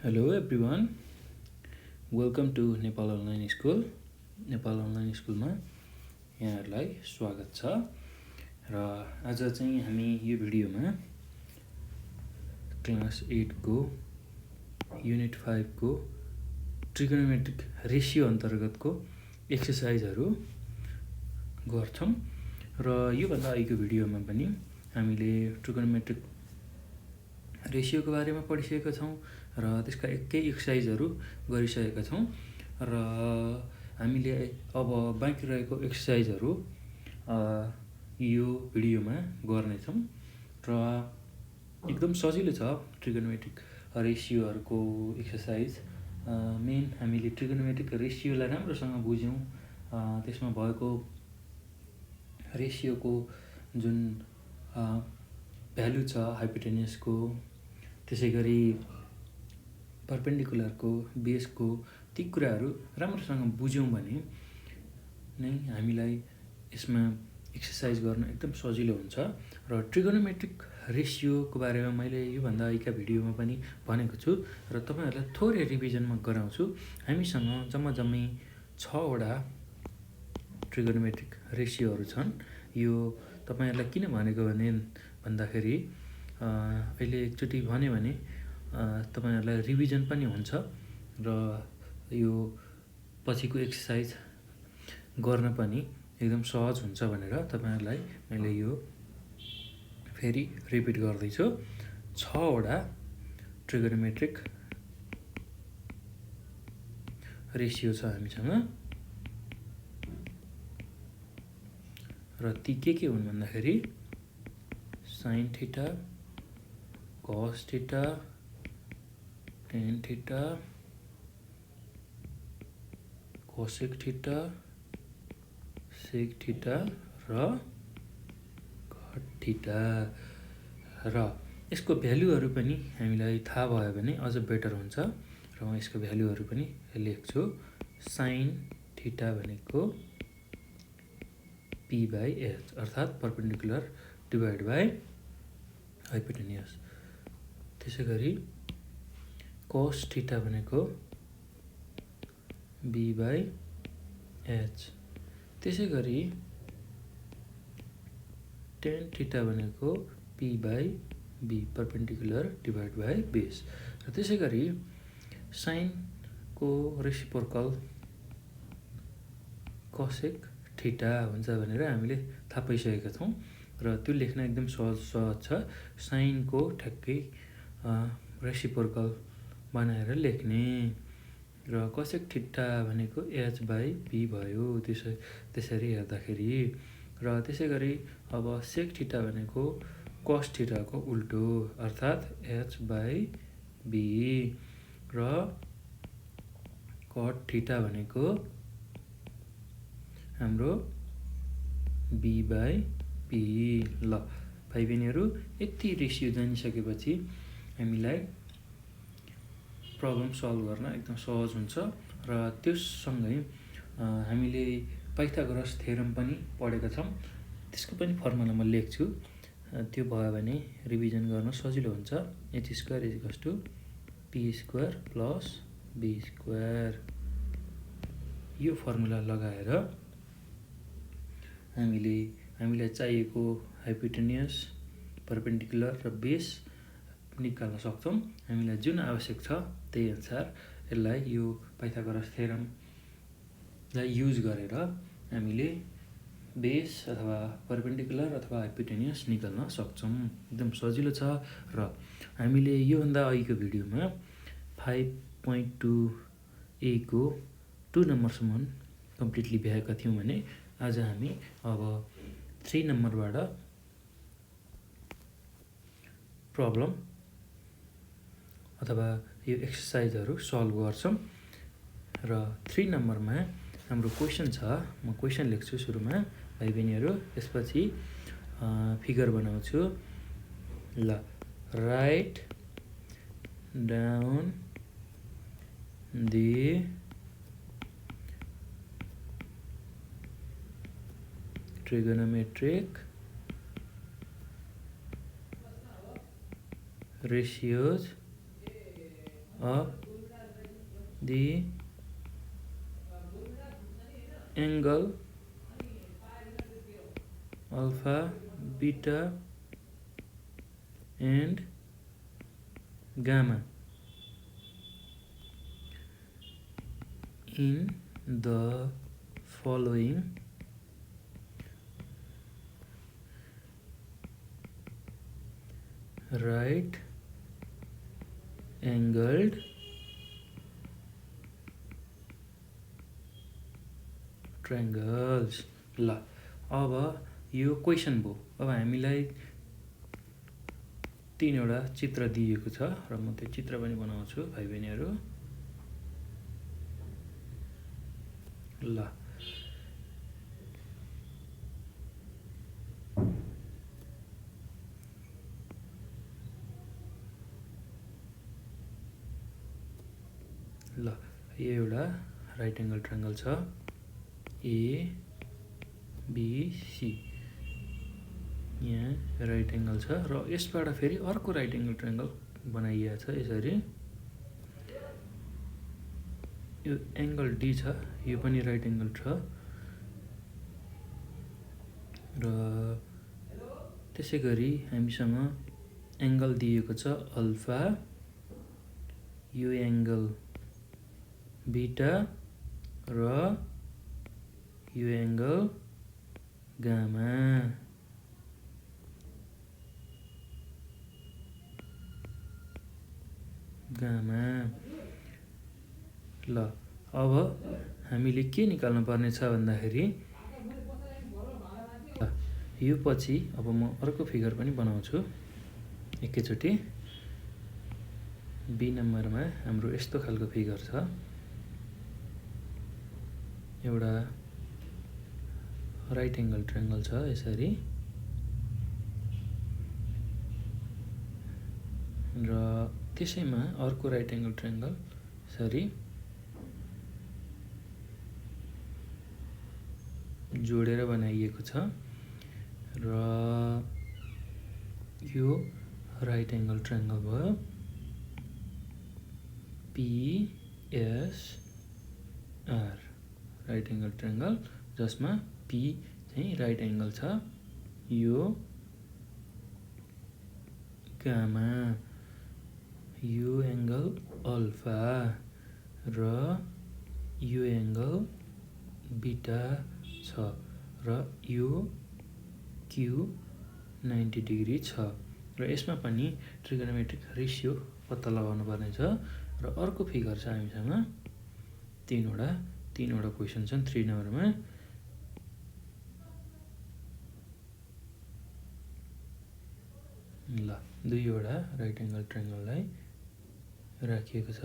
Hello everyone, welcome to Nepal Online School. Nepal online स्कुलमा यहाँहरूलाई स्वागत छ र आज चाहिँ हामी यो भिडियोमा क्लास 8 को युनिट 5 को ट्रिगोनोमेट्रिक रेसियो अन्तर्गतको एक्सर्साइजहरू गर्छौं र योभन्दा अघिको भिडियोमा पनि हामीले ट्रिगोनोमेट्रिक रेसियोको बारेमा पढिसकेका छौं र त्यसका एकै एक्सर्साइजहरू गरिसकेका छौं र हामीले अब बाँकी रहेको एक्सर्साइजहरू यो भिडियोमा गर्नेछौं र एकदम सजिलो छ ट्रिगोनोमेट्रिक रेसियोहरुको एक्सर्साइज। मेन हामीले ट्रिगोनोमेट्रिक रेसियोलाई राम्रोसँग बुझ्यौं, त्यसमा भएको रेसियोको जुन भ्यालु छ हाइपोटेन्युसको, त्यसैगरी परपेन्डिकुलरको, बेसको, ती कुराहरू राम्रोसँग बुझ्यौं भने नै हामीलाई यसमा एक्सर्साइज गर्न एकदम सजिलो हुन्छ र ट्रिगोनोमेट्रिक रेसियोको बारेमा मैले योभन्दा अघिका भिडियोमा पनि भनेको छु र तपाईहरुलाई थोरै रिभिजनमा गराउँछु। हामीसँग जम्मै 6 वटा ट्रिगोनोमेट्रिक रेसियोहरू छन्। यो तपाईहरुलाई किन भनेको भन्दाखेरि अहिले एकचोटी भने तपाईहरुलाई रिभिजन पनि हुन्छ र यो पछिको एक्सर्साइज गर्न पनि एकदम सहज हुन्छ भनेर तपाईहरुलाई मैले यो फेरि रिपिट गर्दै छु। 6 वटा ट्रिगोनोमेट्रिक रेसियो छ हामीसँग र ती के हुन् भन्दाखेरि sin theta, cos theta, tan theta, cosec theta, sec theta र cot थीटा र यसको भ्यालुहरु पनि हामीलाई थाहा भयो भने अझ बेटर हुन्छ र म यसको भ्यालुहरु पनि लेख्छु। sin थीटा भनेको p/h अर्थात परपेन्डिकुलर डिभाइड बाइ हाइपोटेन्युस। त्यसैगरी cos थीटा भनेको b/h। त्यसैगरी tan थीटा भनेको p/b perpendicular divide by base र त्यसैगरी sin को रेसिप्रोकल cosec थीटा हुन्छ भनेर हामीले थाहा पाइसकेका छौं र त्यो लेख्न एकदम सहज छ। sin को ठ्याक्कै रेसिप्रोकल बनाएर लेख्ने र cosec थीटा भनेको h/p भयो त्यसरी हेर्दाखेरि र त्यसैगरी अब sec थीटा भनेको cos थीटाको उल्टो अर्थात h/b र cot थीटा भनेको हाम्रो b/p। ल भाइ बहिनीहरु, यति रेसियो जानिसकेपछि हामीलाई प्रब्लम सल्भ गर्न एकदम सहज हुन्छ र त्यससँगै हामीले पाइथागोरस थ्योरम पनि पढेका छौं। त्यसको पनि फर्मुला म लेख्छु, त्यो भयो भने रिभिजन गर्न सजिलो हुन्छ। h² = p² + b²। यो फर्मुला लगाएर हामीलाई चाहिएको हाइपोटेन्युस, परपेन्डिकुलर र बेस निकाल्न सक्छौं। हामीलाई जुन आवश्यक छ त्यही अनुसार यसलाई यो पाइथागोरस थ्योरमलाई युज गरेर हामीले बेस अथवा परपेन्डिकुलर अथवा हाइपोटेन्युस निकाल्न सक्छौं। एकदम सजिलो छ र हामीले योभन्दा अघिको भिडियोमा 5.2a को 2 नम्बरसम्म कम्प्लिटली भ्याएका थियौं भने आज हामी अब 3 नम्बरबाट प्रब्लम अथवा यो एक्सर्साइजहरु सल्भ गर्छौं र 3 नम्बरमा हाम्रो क्वेशन छ। म क्वेशन लेख्छु सुरुमा भाइ बहिनीहरु, त्यसपछि फिगर बनाउँछु। ल write down the trigonometric ratios the angle alpha, beta and gamma in the following right angled triangles। ल अब यो क्वेसन भयो। अब हामीलाई तीनवटा चित्र दिएको छ र म त्यो चित्र पनि बनाउँछु भाइ बहिनीहरू। ल ल यो एउटा राइट एङ्गल ट्रायङ्गल छ ABC। यहाँ राइट एङ्गल छ र यसबाट फेरि अर्को राइट एङ्गल ट्रायङ्गल बनाइएको छ यसरी। यो एङ्गल D छ, यो पनि राइट एङ्गल छ र त्यसै गरी हामीसँग एङ्गल दिएको छ अल्फा, यो एङ्गल बीटा र यो एङ्गल गामा। ल अब हामीले के निकाल्नु पर्ने छ भन्दाखेरि यो पछि अब म अर्को फिगर पनि बनाउँछु एकैचोटि। बी नम्बरमा हाम्रो यस्तो खालको फिगर छ, एउटा राइट एङ्गल ट्रायङ्गल छ यसरी र त्यसैमा अर्को राइट एङ्गल ट्रायङ्गल यसरी जोडेर बनाइएको छ र यो राइट एङ्गल ट्रायङ्गल भयो PSR, राइट एङ्गल ट्रायङ्गल जसमा P चाहिँ राइट एङ्गल छ, यो गामा, यो एङ्गल अल्फा र यो एङ्गल बीटा छ र यो क्यू 90 डिग्री छ र यसमा पनि ट्रिगोनोमेट्रिक रेसियो पत्ता लगाउनु पर्ने छ। र अर्को फिगर छ हामीसँग तीनवटा क्वेसन छन् 3 नम्बरमा। ल दुईवटा राइट एङ्गल ट्रायङ्गललाई राखिएको छ।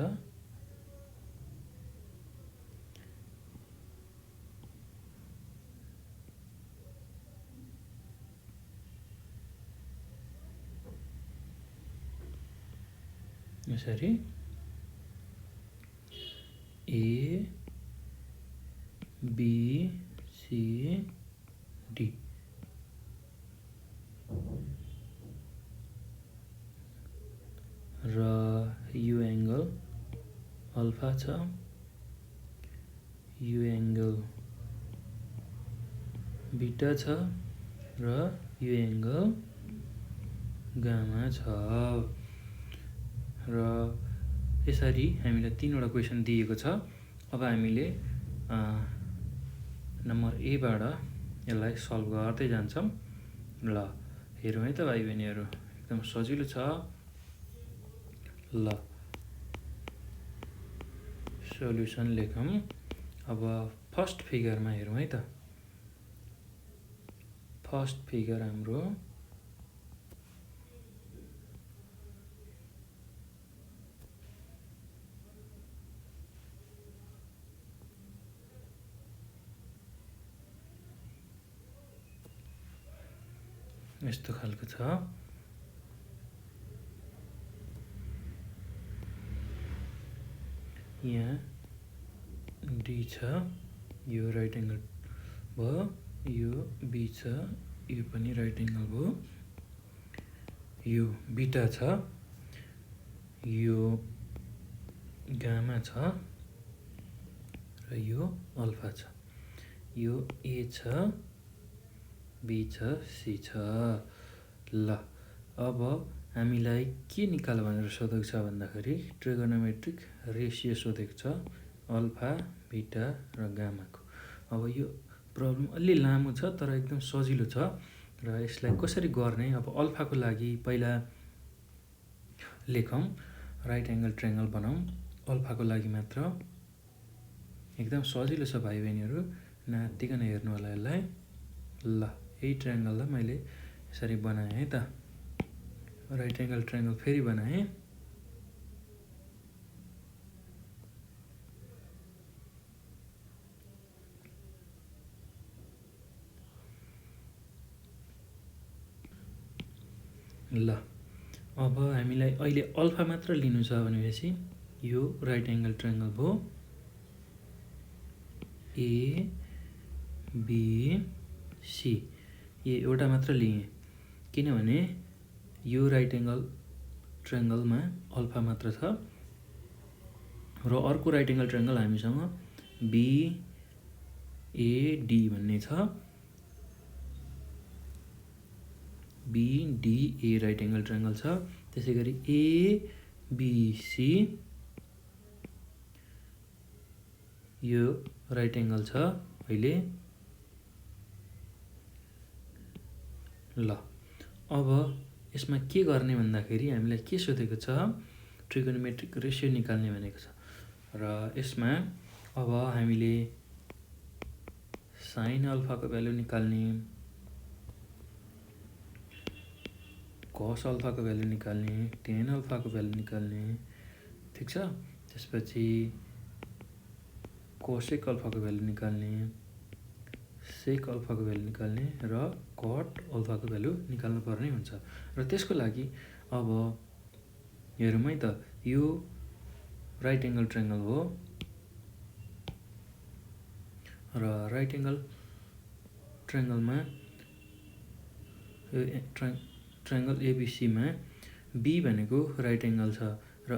यसरी ABCD र यो एङ्गल अल्फा छ, यो एङ्गल बीटा छ र यो एङ्गल गामा छ र यसरी हामीलाई तीनवटा क्वेसन दिएको छ। अब हामीले नम्बर A बाट यसलाई सल्भ गर्दै जान्छौँ। ल हेरौँ है त भाइ बहिनीहरू, एकदम सजिलो छ। ल सोल्युसन लेखौँ। अब फर्स्ट फिगरमा हेरौँ है त। फर्स्ट फिगर हाम्रो यस्तो खालको छ। यहाँ D छ, यो राइट एङ्गल भयो, यो B छ, यो पनि राइट एङ्गल भयो, यो बीटा छ, यो गामा छ र यो अल्फा छ। यो ए छ, बी छ, सी छ। ल अब हामीलाई के निकाल भनेर सोधेको छ भन्दाखेरि ट्रिगोनोमेट्रिक रेसियो सोधेको छ अल्फा, बिटा र गामाको। अब यो प्रब्लम अलि लामो छ तर एकदम सजिलो छ र यसलाई कसरी गर्ने। अब अल्फाको लागि पहिला लेखौँ, राइट एङ्गल ट्रायङ्गल बनाऊँ अल्फाको लागि मात्र। एकदम सजिलो छ भाइ बहिनीहरू, नातिकन हेर्नु होला यसलाई। ल यही ट्रायङ्गललाई मैले यसरी बनाएँ है त। राइट एङ्गल ट्रायङ्गल फेरि बनाएँ। ल अब हामीलाई अहिले अल्फा मात्र लिनु छ भनेपछि यो राइट एङ्गल ट्रायङ्गल भयो। ए बी सी एउटा मात्र लिएँ किनभने यो राइट एङ्गल ट्रायङ्गलमा अल्फा मात्र छ र अर्को राइट एङ्गल ट्रायङ्गल हामीसँग बिएडी भन्ने छ। बिडिए राइट एङ्गल ट्रायङ्गल छ। त्यसै गरी एबिसी यो राइट एङ्गल छ अहिले। ल अब यसमा के गर्ने भन्दाखेरि हामीलाई के सोधेको छ, ट्रिगोनोमेट्रिक रेसियो निकाल्ने भनेको छ र यसमा अब हामीले साइन अल्फाको भ्यालु निकाल्ने, कस अल्फाको भ्यालु निकाल्ने, टेन अल्फाको भ्यालु निकाल्ने, ठिक छ। त्यसपछि कोसेक अल्फाको भ्यालु निकाल्ने, सेक अल्फाको भ्यालु निकाल्ने र कट अल्फाको भ्यालु निकाल्नु पर्ने हुन्छ। र त्यसको लागि अब हेरौँ है त, यो राइट एङ्गल ट्रायङ्गल हो र राइट एङ्गल ट्रायङ्गलमा ट्रायङ्गल एबिसीमा बी भनेको राइट एङ्गल छ र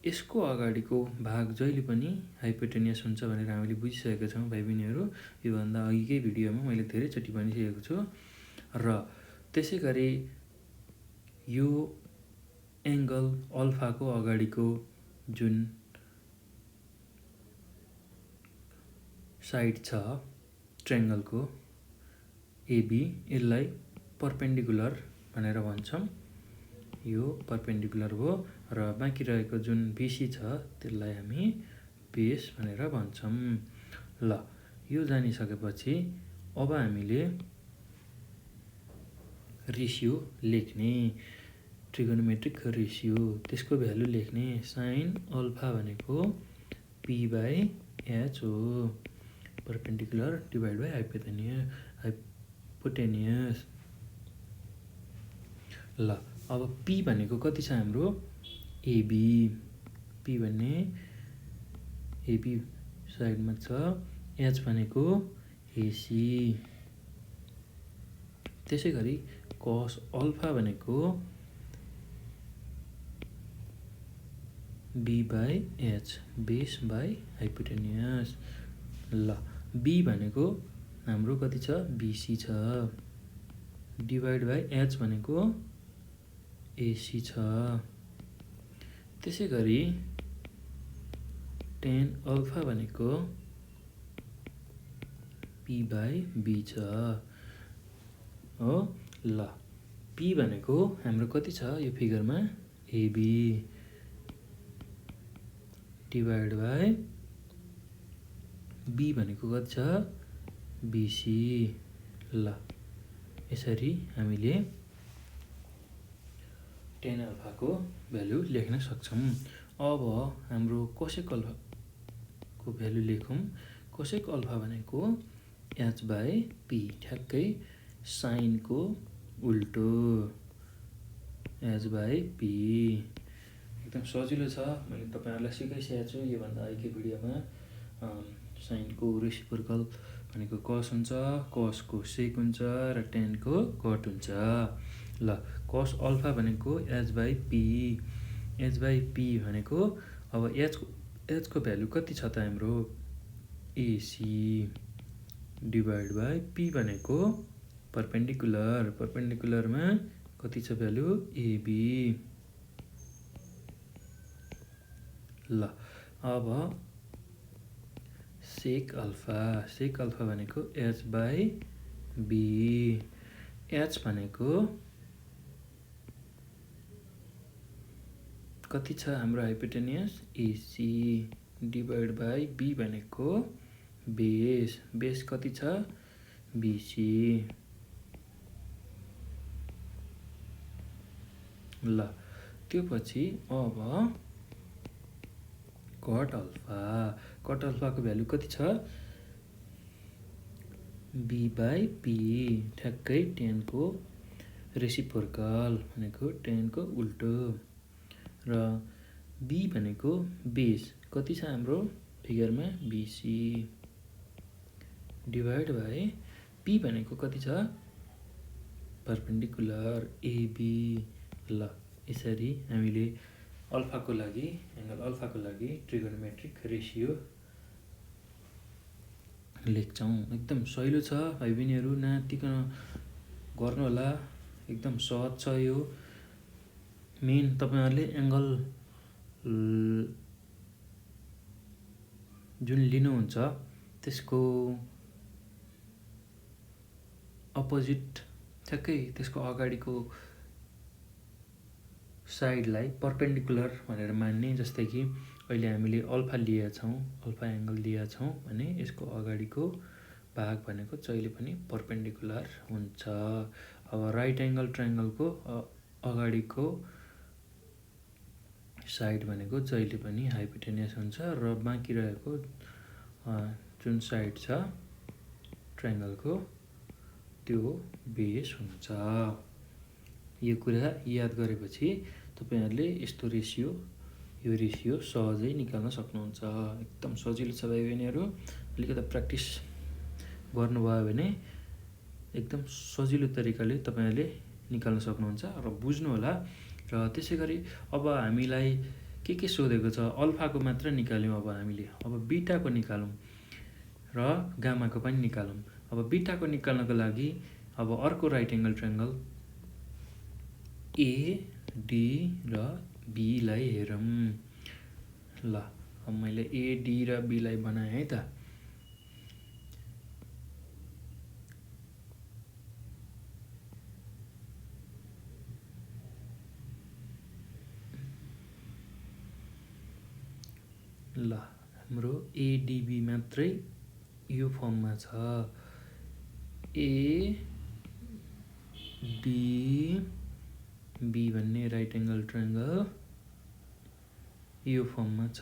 यसको अगाडिको भाग जहिले पनि हाइपोटेनियस हुन्छ भनेर हामीले बुझिसकेका छौँ भाइ बहिनीहरू। योभन्दा अघिकै भिडियोमा मैले धेरैचोटि भनिसकेको छु। र त्यसै गरी यो एङ्गल अल्फाको अगाडिको जुन साइड छ ट्रायङ्गलको एबी, यसलाई परपेन्डिकुलर भनेर भन्छौँ। यो परपेन्डिकुलर हो र बाँकी रहेको जुन बिसी छ त्यसलाई हामी बेस भनेर भन्छौँ। ल यो जानिसकेपछि अब हामीले रेसियो लेख्ने, ट्रिगोनोमेट्रिक रेसियो, त्यसको भ्यालु लेख्ने। साइन अल्फा भनेको पी बाई एच हो, परपेन्डिकुलर डिभाइड बाई हाइपोटेनियस। ल अब पी भनेको कति छ हाम्रो, एबी। पी भन्ने एबी साइडमा छ, एच भनेको एसी। त्यसै गरी कस अल्फा भनेको B by H, base by hypotenuse. ल बी भनेको हाम्रो कति छ, बिसी छ, डिभाइड बाई एच भनेको एसी छ। त्यसै गरी टेन अल्फा भनेको पी बाई बी छ हो। ल पी भनेको हाम्रो कति छ यो फिगरमा, एबी डिभाइड बाई बी भनेको कति छ, बिसी। ल यसरी हामीले टेन अल्फाको भ्यालु लेख्न सक्छौँ। अब हाम्रो कोसेक अल्फाको भ्यालु लेखौँ। कोसेक अल्फा भनेको एच बाई पी, ठ्याक्कै साइनको उल्टो, एच बाई पी। एकदम सजिलो छ, मैले तपाईँहरूलाई सिकाइसकेको छु योभन्दा अघिको भिडियोमा। साइनको रेसिप्रोकल भनेको कस हुन्छ, कसको सेक हुन्छ र टेनको कट हुन्छ। ल कस अल्फा भनेको H by P, H by P भनेको अब एचको भ्यालु कति छ त हाम्रो एसी डिभाइड बाई पी भनेको पर्पेन्डिकुलरमा कति छ भ्यालु एबी। ल अब सेक अल्फा भनेको एच बाई बी। एच भनेको कति छ हाम्रो hypotenuse AC divide by B भनेको बेस कति छ बीसी। ल त्यो पछि अब कट अल्फाको भ्यालु कति छ बी बाई पी ठ्याक्कै 10 को रेसिप्रोकल भनेको 10 को उल्टो। र बी भनेको बेस कति छ हाम्रो फिगरमा बीसी डिभाइड बाई पी भनेको कति छ पर्पेन्डिकुलर एबी। ल यसरी हामीले एङ्गल अल्फाको लागि ट्रिगोनोमेट्रिक रेसियो लेख्छौँ। एकदम सहिलो छ भाइ बहिनीहरू, नआत्तिकन गर्नु होला, एकदम सहज छ यो। मेन तपाईहरुले एङ्गल जुन लिनुहुन्छ त्यसको अपोजिट ठ्याक्कै त्यसको अगाडिको साइडलाई पर्पेन्डिकुलर भनेर मान्ने। जस्तै कि अहिले हामीले अल्फा एङ्गल लिएका छौँ भने यसको अगाडिको भाग भनेको जहिले पनि पर्पेन्डिकुलर हुन्छ। अब राइट एङ्गल ट्रायङ्गलको अगाडिको साइड भनेको जहिले पनि हाइपोटेनियस हुन्छ र बाँकी रहेको जुन साइड छ ट्रायङ्गलको त्यो बेस हुन्छ। यो कुरा याद गरेपछि तपाईहरुले यस्तो यो रेसियो सहजै निकाल्न सक्नुहुन्छ। एकदम सजिलो छ भाइ बहिनीहरू, अलिकति प्र्याक्टिस गर्नुभयो भने एकदम सजिलो तरिकाले तपाईहरुले निकाल्न सक्नुहुन्छ र बुझ्नु होला। र त्यसैगरी अब हामीलाई के सोधेको छ, अल्फाको मात्र निकाल्यौँ, अब हामीले अब बीटाको निकालौँ र गामाको पनि निकालौँ। अब बीटाको निकाल्नको लागि अब अर्को right angle triangle A D र बी लाई हेरौँ। ल अब मैले ए डी र बी लाई बनाएँ है त। ल हाम्रो एडीबी मात्रै यो फर्ममा छ। ए डी बी भन्ने राइट एङ्गल ट्रायङ्गल यो फर्ममा छ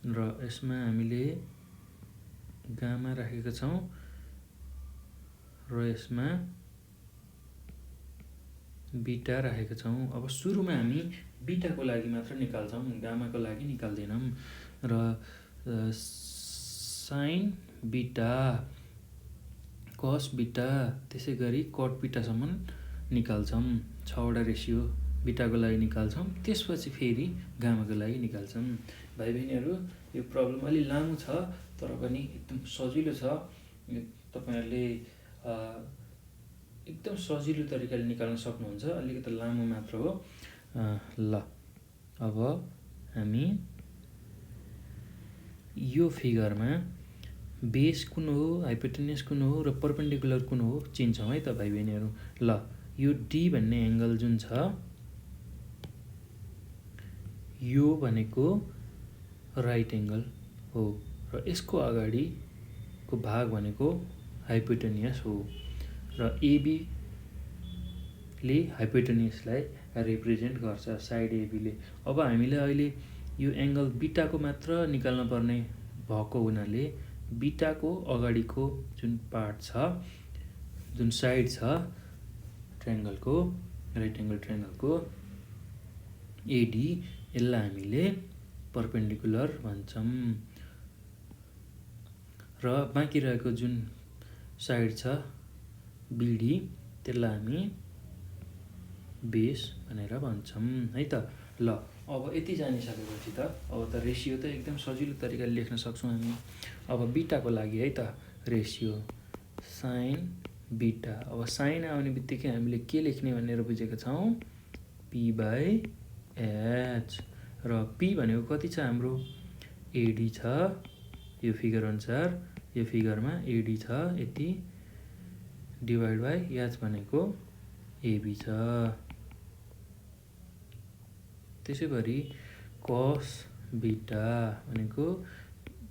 र यसमा हामीले गामा राखेका छौँ र यसमा बीटा राखेका छौँ। अब सुरुमा हामी बीटाको लागि मात्र निकाल्छौँ, गामाको लागि निकाल्दैनौँ। र साइन बीटा, कस बीटा, त्यसै गरी कट बीटासम्म निकाल्छौँ। 6वटा रेसियो बीटाको लागि निकाल्छौँ, त्यसपछि फेरि गामाको लागि निकाल्छौँ। भाइ बहिनीहरू, यो प्रब्लम अलि लामो छ तर पनि एकदम सजिलो छ। तपाईहरुले एकदम सजिलो तरिकाले निकाल्न सक्नुहुन्छ, अलिकति लामो मात्र हो। ल अब हामी यो फिगरमा बेस कुन हो, हाइपोटेनियस कुन हो र पर्पेन्डिकुलर कुन हो चिन्छौँ है त भाइ बहिनीहरू। ल यो डी भन्ने एङ्गल जुन छ यो भनेको राइट एङ्गल हो र यसको अगाडिको भाग भनेको हाइपोटेनियस हो र एबी ले हाइपोटेनियसलाई रिप्रेजेन्ट गर्छ, साइड एबीले। अब हामीले अहिले यो एङ्गल बीटाको मात्र निकाल्न पर्ने भएको हुनाले बीटाको अगाडिको जुन पार्ट छ, जुन साइड छ ट्रायङ्गलको, राइट एङ्गल ट्रायङ्गलको एडी, यसलाई हामीले पर्पेन्डिकुलर भन्छौँ र बाँकी रहेको जुन साइड छ बीडी, त्यसलाई हामी बेस भनेर भन्छौँ है त। ल अब यति जानिसकेपछि त अब त रेसियो त एकदम सजिलो तरिकाले लेख्न सक्छौँ हामी। अब बिटाको लागि है त रेसियो साइन बिटा। अब साइन आउने बित्तिकै हामीले के लेख्ने भनेर बुझेका छौँ, p/h। र p भनेको कति छ हाम्रो, एडी छ। यो फिगर अनुसार यो फिगरमा एडी छ यति, डिभाइड बाई h भनेको एबी छ। त्यसै गरी कस बिटा भनेको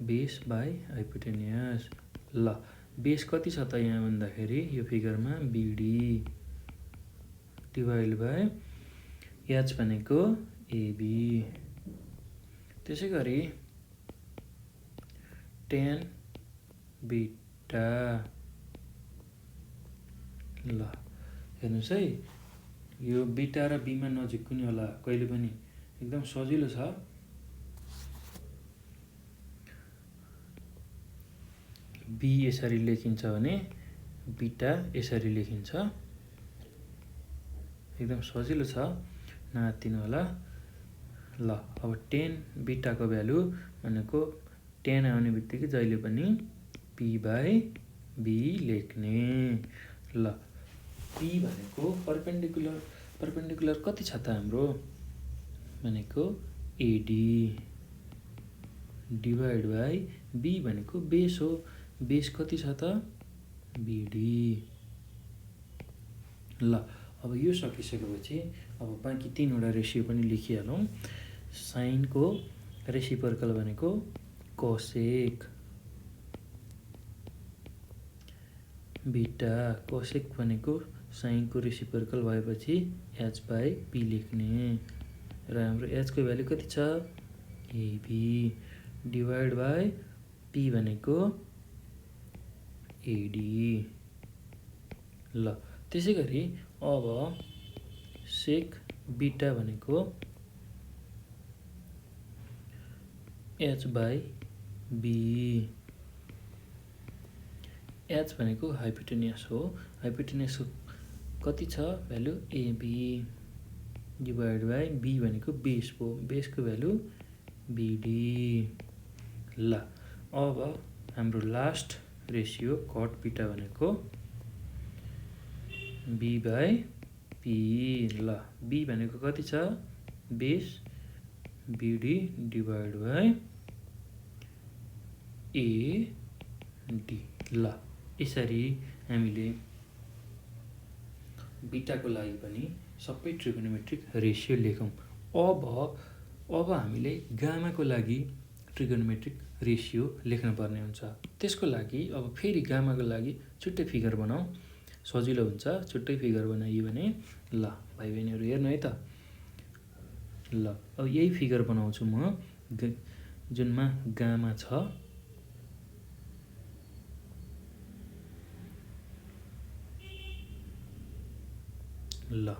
बेस बाई हाइपोटेनियस। ल बेस कति छ त यहाँ भन्दाखेरि यो फिगरमा बिडी, डिभाइड बाई h भनेको एबी। त्यसै गरी टेन बिटा। ल हेर्नुहोस् है, यो बिटा र बीमा नजिक कुनै होला कहिले पनि, एकदम सजिलो छ। बी यसरी लेखिन्छ भने बिटा यसरी लेखिन्छ, एकदम सजिलो छ, नआत्तिनु होला। ल अब टेन बिटाको भ्यालु भनेको टेन आउने बित्तिकै जहिले पनि p/b लेख्ने। ल p भनेको पर्पेन्डिकुलर कति छ त हाम्रो भनेको एडी, डिभाइड बाई b भनेको बेस हो, बेस कति छ त बिडी। ल अब यो सकिसकेपछि अब बाँकी 3वटा रेसियो पनि लेखिहालौँ। साइनको रेसिप्रोकल भनेको कोसेक बिटा, कोसेक भनेको साइनको रेसिप्रोकल भएपछि h/p लेख्ने। र हाम्रो h को भ्यालु कति छ, एबी, डिभाइड बाई p भनेको एडी। ल त्यसै गरी अब सेक बिटा भनेको h/b। h भनेको हाइपोटेनियस हो, हाइपोटेनियसको कति छ value AB, divide by b भनेको बेस हो, बेसको भ्यालु बिडी। ल अब हाम्रो लास्ट रेसियो कट बिटा भनेको b/p। ल b भनेको कति छ, base BD, divide by AD. ल यसरी हामीले बिटाको लागि पनि सबै ट्रिगोनोमेट्रिक रेसियो लेखौँ। अब हामीले गामाको लागि ट्रिगोनोमेट्रिक रेसियो लेख्न पर्ने हुन्छ। त्यसको लागि अब फेरि गामाको लागि छुट्टै फिगर बनाऊ, सजिलो हुन्छ। छुट्टै फिगर बनाइयो भने, ल भाइ बहिनीहरू हेर्नु है त। ल अब यही फिगर बनाउँछु म जुनमा गामा छ। ल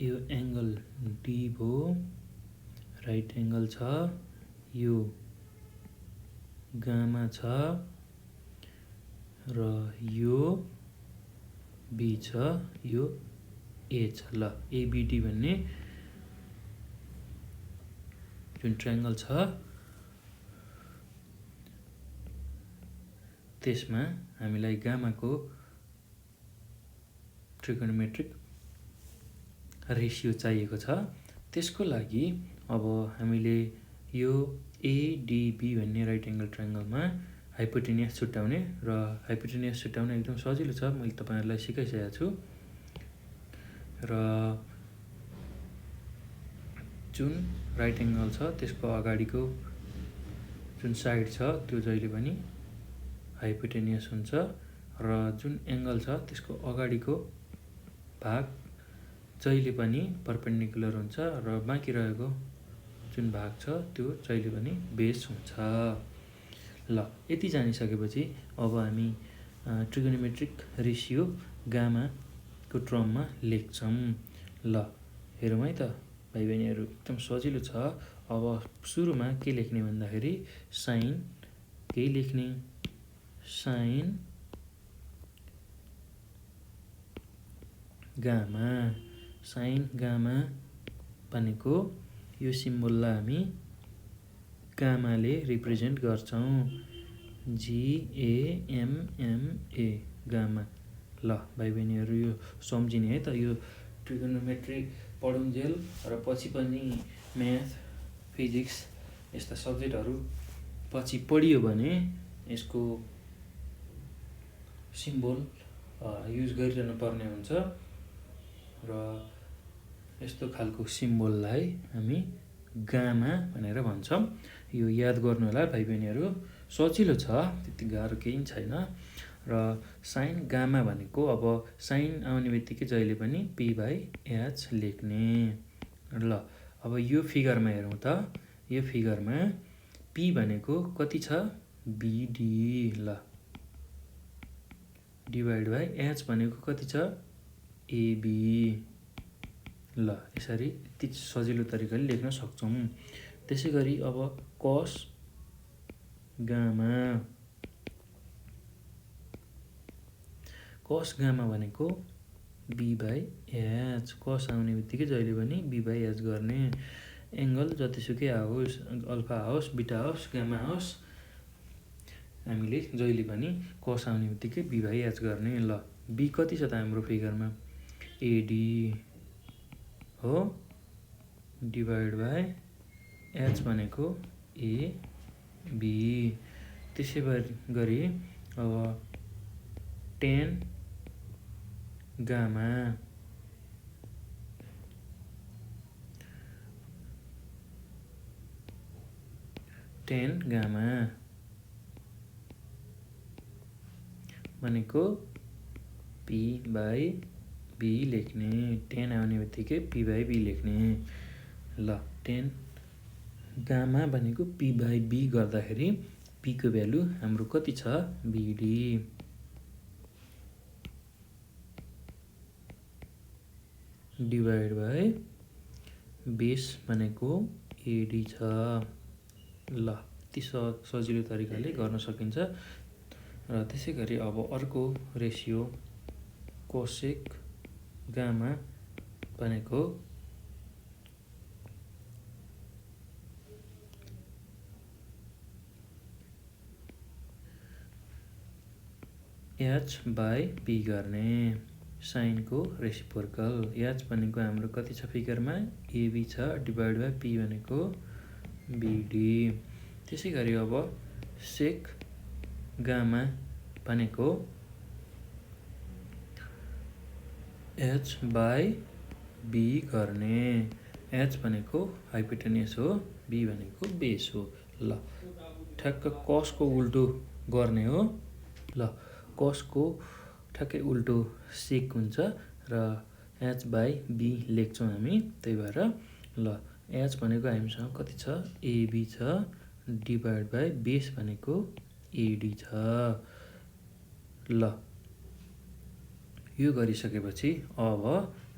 यो एङ्गल डी भो, राइट एङ्गल छ, यो गामा छ र यो बी छ, यो ए छ। ल एबिडी भन्ने जुन ट्रायङ्गल छ त्यसमा हामीलाई गामाको ट्रिगोनोमेट्रिक रेसियो चाहिएको छ। त्यसको लागि अब हामीले यो एडिबी भन्ने राइट एङ्गल ट्रायङ्गलमा हाइपोटेनियस छुट्याउने, र हाइपोटेनियस छुट्याउन एकदम सजिलो छ, मैले तपाईँहरूलाई सिकाइसकेको छु। र जुन राइट एङ्गल छ त्यसको अगाडिको जुन साइड छ त्यो जहिले पनि हाइपोटेनियस हुन्छ, र जुन एङ्गल छ त्यसको अगाडिको भाग जहिले पनि पर्पेन्डिकुलर हुन्छ, र बाँकी रहेको जुन भाग छ त्यो जहिले पनि बेस हुन्छ। ल यति जानिसकेपछि अब हामी ट्रिगोनोमेट्रिक रेसियो गामाको टर्ममा लेख्छौँ। ल हेरौँ है त भाइ बहिनीहरू, एकदम सजिलो छ। अब सुरुमा के लेख्ने भन्दाखेरि साइन केही लेख्ने, साइन गामा साइन गामा भनेको यो सिम्बललाई हामी गामाले रिप्रेजेन्ट गर्छौँ। GAMMA gamma. ल भाइ बहिनीहरू यो सम्झिने है त, यो ट्रिगोनोमेट्री पढुन्जेल र पछि पनि म्याथ फिजिक्स यस्ता सब्जेक्टहरू पछि पढियो भने यसको सिम्बल युज गरिरहनु पर्ने हुन्छ र यस्तो खालको सिम्बललाई हामी गामा भनेर भन्छौँ। यो याद गर्नु होला भाइ बहिनीहरू, सजिलो छ, त्यति गाह्रो केही छैन। र साइन गामा भनेको अब साइन आउने बित्तिकै जहिले पनि P/H लेख्ने। ल अब यो फिगरमा हेरौँ त, यो फिगरमा P भनेको कति छ? BD। ल डिभाइड बाई H भनेको कति छ? AB। ल यसरी यति सजिलो तरिकाले लेख्न सक्छौँ। त्यसै गरी अब कस गामा। कस गामा भनेको B/H। कस आउने बित्तिकै जहिले पनि B/H गर्ने। एङ्गल जतिसुकै आओस्, अल्फा आओस्, बिटा आओस्, गामा आओस्, हामीले जहिले पनि कस आउने बित्तिकै B/H गर्ने। ल B कति छ त हाम्रो फिगरमा? AD हो, डिभाइड बाई H भनेको AB। त्यसै गरी अब tan गामा। tan गामा भनेको P/B लेख्ने। tan आउने बित्तिकै P/B लेख्ने। ल tan गामा भनेको P/B गर्दाखेरि P को भ्यालु हाम्रो कति छ? BD। डिभाइड बाई बेस भनेको AD छ। ल यति सजिलो तरिकाले गर्न सकिन्छ। र त्यसै गरी अब अर्को रेसियो कोसेक गामा भनेको H/P गर्ने। साइनको रेसिप्रोकल। H भनेको हाम्रो कति छ फिगरमा? AB छ, डिभाइड बाई P भनेको BD। त्यसै गरी अब सेक गामा भनेको H/B गर्ने। H भनेको हाइपोटेन्युस हो, B भनेको बेस हो। ल ठ्याक्क कसको उल्टो गर्ने हो। ल कसको ठ्याक्कै उल्टो सेक हुन्छ र H/B लेख्छौँ हामी, त्यही भएर ल H भनेको हामीसँग कति छ? AB छ, डिभाइड बाई बेस भनेको AD छ। ल यो गरिसकेपछि अब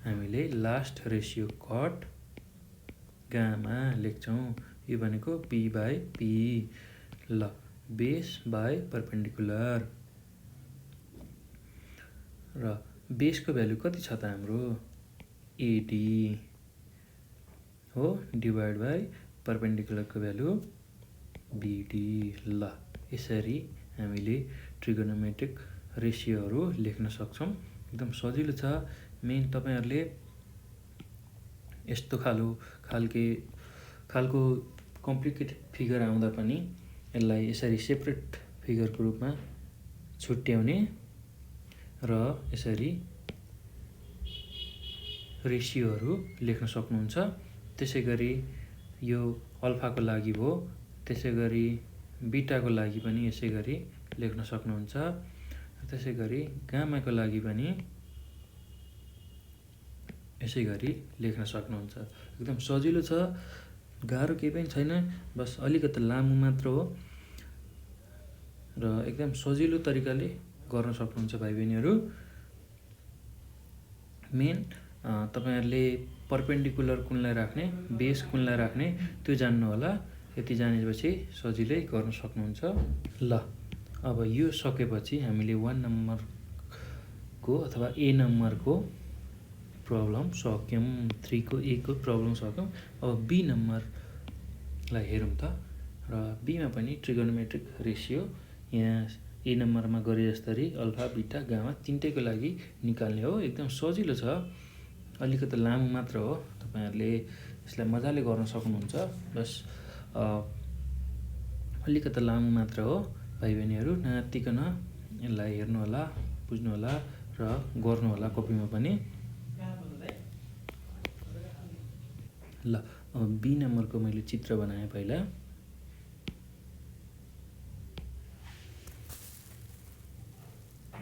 हामीले लास्ट रेसियो कट गामा लेख्छौँ। यो भनेको P/P। ल बेस बाई परपेन्डिकुलर। र बेसको भ्यालु कति छ त हाम्रो? AD हो, डिभाइड बाई परपेन्डिकुलरको भ्यालु BD। ल यसरी हामीले ट्रिगोनोमेट्रिक रेसियोहरू लेख्न सक्छौँ। एकदम सजिलो छ। मेन तपाईहरुले यस्तो खालको कम्प्लिकेटेड फिगर आउँदा पनि यसलाई यसरी सेपरेट फिगरको रूपमा छुट्याउने र यसरी रेसियोहरू लेख्न सक्नुहुन्छ। त्यसै गरी यो अल्फाको लागि भयो, त्यसै गरी बिटाको लागि पनि यसै गरी लेख्न सक्नुहुन्छ। त्यसै गरी गामाको लागि पनि यसै गरी लेख्न सक्नुहुन्छ। एकदम सजिलो छ, गाह्रो केही पनि छैन, बस अलिकति लामो मात्र हो र एकदम सजिलो तरिकाले गर्न सक्नुहुन्छ भाइ बहिनीहरू। मेन तपाईहरुले परपेन्डिकुलर कुनलाई राख्ने, बेस कुनलाई राख्ने त्यो जान्नु होला। यति जानेपछि सजिलै गर्न सक्नुहुन्छ। ल अब यो सकेपछि हामीले 1 नम्बरको अथवा A नम्बरको प्रब्लम सक्यौँ। 3 को A को प्रब्लम सक्यौँ। अब B नम्बरलाई हेरौँ त। र बीमा पनि ट्रिगोनोमेट्रिक रेसियो यहाँ ए नम्बरमा गरे जस्तरी अल्फा बीटा गामा तिनटैको लागि निकाल्ने हो। एकदम सजिलो छ, अलिकति लामो मात्र हो। तपाईहरुले यसलाई मजाले गर्न सक्नुहुन्छ। बस अलिकति लामो मात्र हो। भाइ बहिनीहरु नआत्तिकन यसलाई हेर्नु होला, बुझ्नु होला र गर्नु होला कपीमा पनि। ल अब बी नम्बरको मैले चित्र बनाएँ पहिला।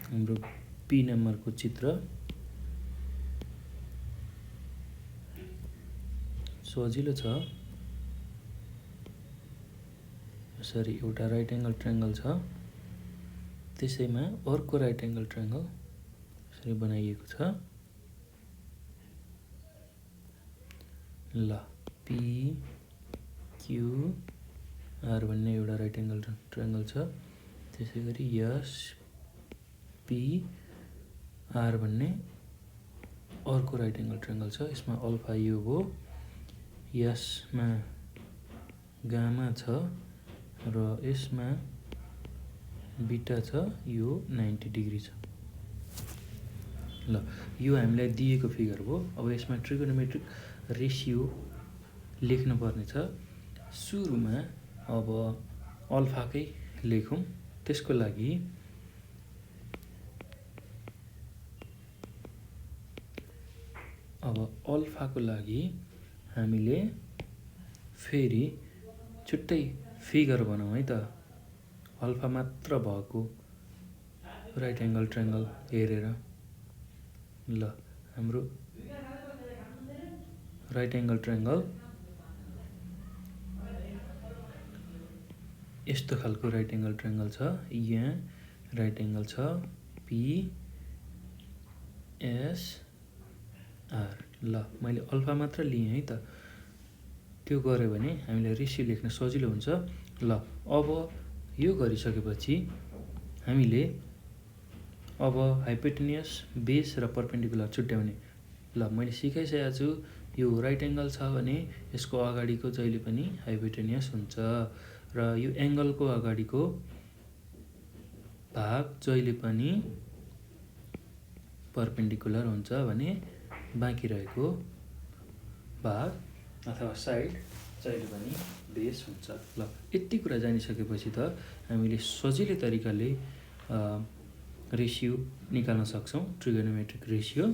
हाम्रो बी नम्बरको चित्र सजिलो छ। यसरी एउटा राइट एंगल ट्रायंगल छ, त्यसैमा अर्को राइट एंगल ट्रायंगल यसरी बनाइएको छ। ल पी क्यू आर भन्ने एउटा राइट एंगल ट्रायंगल छ। त्यसैगरी एस पी आर भन्ने अर्को राइट एंगल ट्रायंगल छ। यसमा अल्फा यो हो, यसमा गामा छ र यसमा बीटा छ। यो 90 डिग्री छ। ल यो हामीलाई दिएको फिगर हो। अब यसमा ट्रिगोनोमेट्रिक रेशियो लेख्न पर्ने छ। सुरुमा अब अल्फाकै लेखौं। त्यसको लागि अब अल्फाको लागि हामीले फेरि छुट्टै फिगर बनाऊ है त। अल्फा मात्र भएको राइट एंगल ट्रायंगल हेरेर। ल हाम्रो राइट एंगल ट्रायंगल यस्तो खालको राइट एंगल ट्रायंगल छ। यहाँ राइट एंगल छ पी एस आर। ल मैले अल्फा मात्र लिएँ है त। त्यो गरे भने हामीले रेशियो लेख्न सजिलो हुन्छ। ल अब यो गरिसकेपछि हामीले अब हाइपोटेन्युस, बेस र परपेन्डिकुलर छुट्याउने। ल मैले सिकाइसकेको छु। यो राइट एंगल छ भने यसको अगाडिको जहिले पनि हाइपोटेन्युस हुन्छ र यो एंगलको अगाडिको भाग जहिले पनि परपेन्डिकुलर हुन्छ भने बाँकी रहेको भाग अथवा साइड जहिले पनि बेस हुन्छ। ल यति कुरा जानिसकेपछि त हामीले सजिलै तरिकाले रेशियो निकाल्न सक्छौं। ट्रिगोनोमेट्रिक रेशियो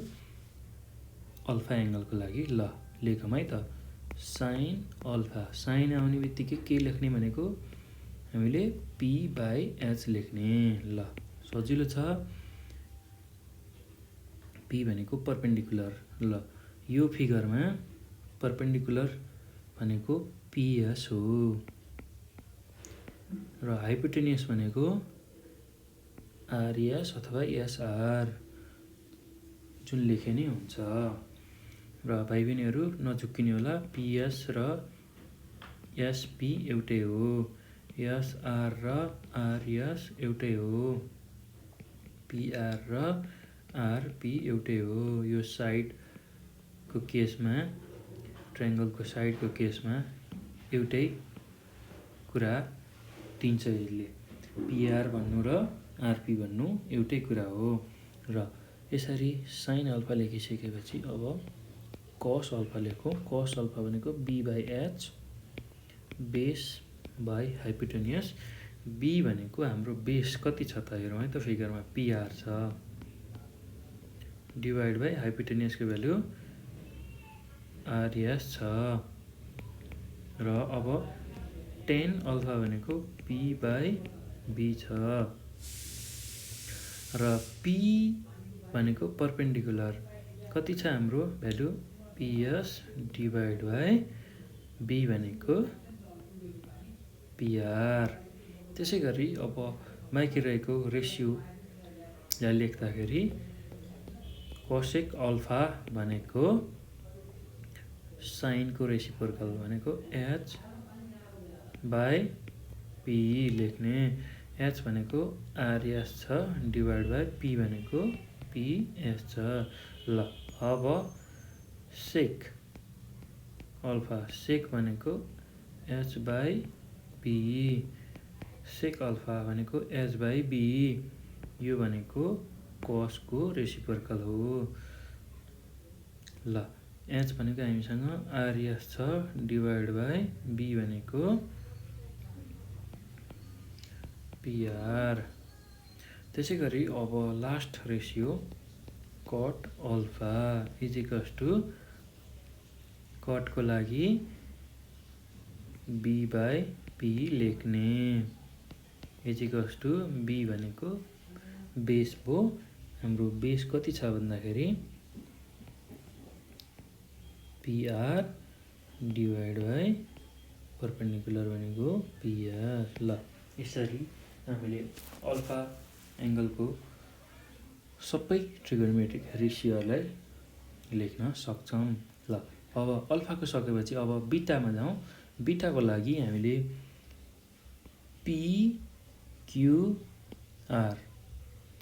अल्फा एंगलको लागि। ल लेखौँ है त। Sine alpha. साइन आउने बित्तिकै के लेख्ने भनेको हामीले पी बाई एच लेख्ने। ल सजिलो छ। पी भनेको परपेन्डिकुलर। ल यो फिगरमा परपेन्डिकुलर भनेको पीएस हो र हाइपोटेन्युस भनेको आरएस अथवा एसआर जुन लेखे नै हुन्छ। र भाइ बहिनीहरु नझुक्किने होला, पीएस र एसपी एउटै हो, एसआर र आरएस एउटै हो, पीआर र आरपी एउटै हो। यो साइडको केसमा, ट्रायंगलको साइडको केसमा एउटै कुरा दिन्छ यसले। पीआर भन्नु र आरपी भन्नु एउटै कुरा हो। र यसरी साइन अल्फा लेखिसकेपछि अब कस अल्फा लेखौं। कस अल्फा भनेको B by H base by hypotenuse. B भनेको हाम्रो बेस कति छ त हेरौँ है त फिगरमा। पीआर छ डिवाइड बाई हाइपोटेन्युसको भ्यालु आरएस छ। र अब टेन अल्फा भनेको पी बाई बी छ र पी भनेको परपेन्डिकुलर कति छ हाम्रो value PS divide by B भनेको पीआर। त्यसैगरी अब बाँकी रहेको रेशियो लाई लेख्दाखेरि कोसेक अल्फा भनेको साइनको रेसिप्रोकल भनेको एच बाई पी लेख्ने। एच भनेको आरएस छ डिवाइड बाई पी भनेको पीएस छ। ल अब सेक अल्फा, सेक भनेको h/b, सेक अल्फा भनेको h/b, यो भनेको कसको रेसिप्रोकल हो। ल h भनेको हामीसँग rs छ डिभाइड बाई b भनेको pr। त्यसै गरी अब last ratio cot alpha is equals to कटको लागि b/p लेख्ने इज इक्वल्स टु b भनेको बेस भयो। हाम्रो बेस कति छ भन्दाखेरि pr डिभाइड बाई परपेन्डिकुलर भनेको pr। ल यसरी हामीले अल्फा एङ्गलको सबै ट्रिगोनोमेट्रिक रेसियोलाई लेख्न सक्छौँ। ल अब अल्फाको सकेपछि अब बिटामा जाउँ। बिटाको लागि हामीले PQR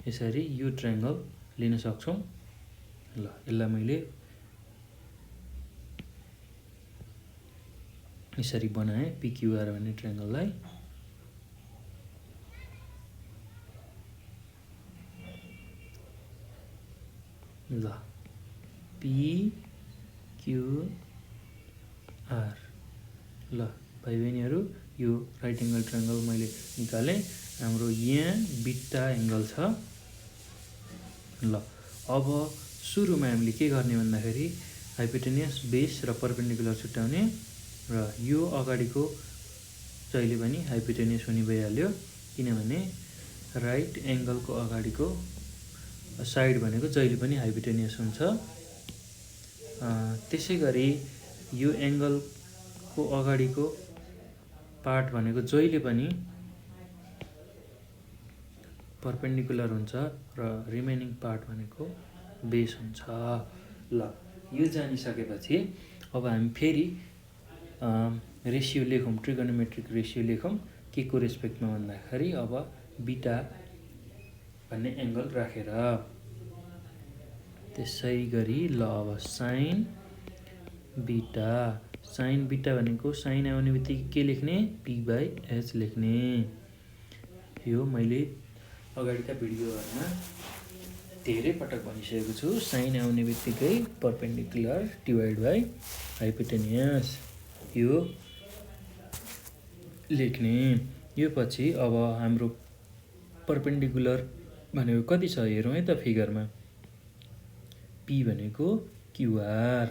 यसरी यो ट्रायङ्गल लिन सक्छौँ। ल यसलाई मैले यसरी बनाएँ PQR भन्ने ट्रायङ्गललाई। ल PQR। ल भाइ बहिनीहरू यो राइट एङ्गल ट्रायङ्गल मैले निकालेँ। हाम्रो यहाँ बिटा एङ्गल छ। ल अब सुरुमा हामीले के गर्ने भन्दाखेरि हाइपोटेनियस बेस र परपेन्डिकुलर छुट्याउने र यो अगाडिको जहिले पनि हाइपोटेनियस हुने भइहाल्यो किनभने राइट एङ्गलको अगाडिको साइड भनेको जहिले पनि हाइपोटेनियस हुन्छ। त्यसै गरी यो एङ्गलको अगाडिको पार्ट भनेको जहिले पनि परपेन्डिकुलर हुन्छ र रिमेनिङ पार्ट भनेको बेस हुन्छ। ल यो जानिसकेपछि अब हामी फेरि रेसियो लेखौँ, ट्रिगोनोमेट्रिक रेसियो लेखौँ के को रेस्पेक्टमा भन्दाखेरि अब बिटा भन्ने एङ्गल राखेर। त्यसै गरी ल अब साइन बिटा भनेको साइन आउने बित्तिकै के लेख्ने p/h लेख्ने। यो मैले अगाडिका भिडियोहरूमा धेरै पटक भनिसकेको छु। साइन आउने बित्तिकै परपेन्डिकुलर डिभाइड बाई हाइपोटेनियस यो लेख्ने। यो पछि अब हाम्रो परपेन्डिकुलर भनेको कति छ हेरौँ है त फिगरमा। p भनेको QR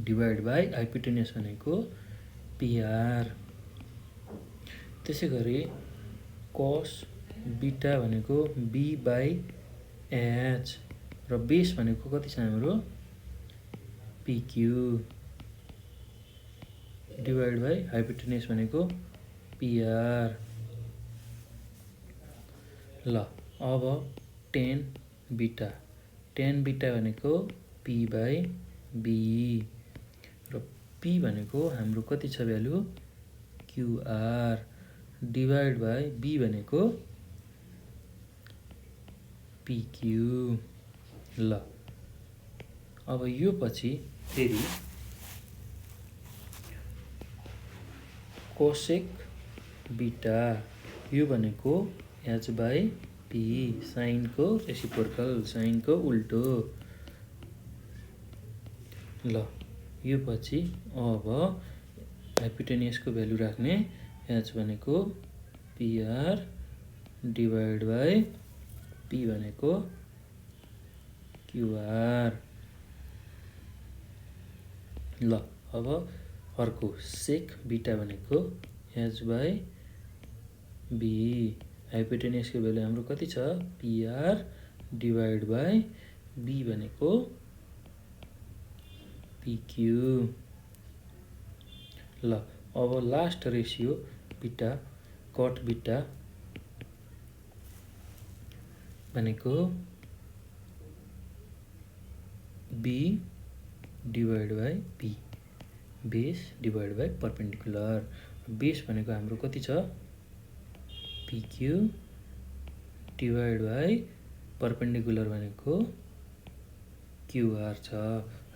डिभाइड बाई हाइपोटेनियस भनेको PR। त्यसै गरी कस बिटा भनेको b/h र बेस भनेको कति छ हाम्रो PQ डिभाइड बाई हाइपोटेनियस भनेको PR। ल अब टेन बिटा भनेको p/b र p भनेको हाम्रो कति छ value QR divide by b भनेको PQ। ल अब यो पछि फेरि कोसेक बिटा यो भनेको h/p साइनको रेसिप्रोकल, साइनको उल्टो। ल यो पछि अब हाइपोटेनियसको भ्यालु राख्ने h भनेको PR डिभाइड बाई p भनेको QR। ल अब अर्को सेक बिटा भनेको h/b हाइपोटेनियसको भ्यालु हाम्रो कति छ PR डिभाइड बाई b भनेको PQ। ल अब लास्ट रेसियो बिटा कट बिटा भनेको b divide by p base divide by perpendicular. Base भनेको हाम्रो कति छ PQ डिभाइड बाई परपेन्डिकुलर भनेको क्युआर छ।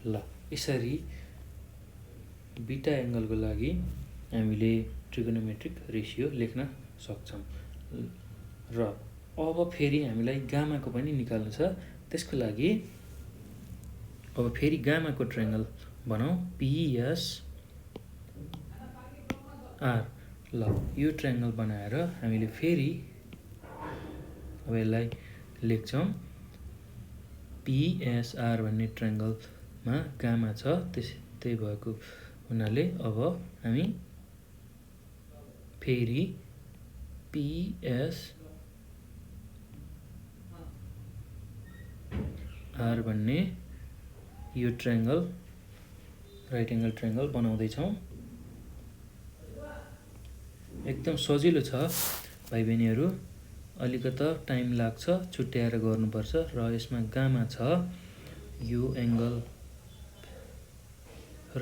ल यसरी बिटा एङ्गलको लागि हामीले ट्रिगोनोमेट्रिक रेसियो लेख्न सक्छौँ। र अब फेरि हामीलाई गामाको पनि निकाल्नु छ। त्यसको लागि अब फेरि गामाको ट्रायङ्गल बनाऊ, पिएसआर। ल यो ट्रायङ्गल बनाएर हामीले फेरि अब यसलाई लेख्छौँ। पिएसआर भन्ने ट्रायङ्गलमा गामा छ, त्यही भएको हुनाले अब हामी फेरि पिएसआर भन्ने यो ट्रायङ्गल राइट एङ्गल ट्रायङ्गल बनाउँदैछौँ। एकदम सजिलो छ भाइ बहिनीहरू, अलिकता टाइम लाग्छ, छुट्याएर गर्नुपर्छ। र यसमा गामा छ, यो एङ्गल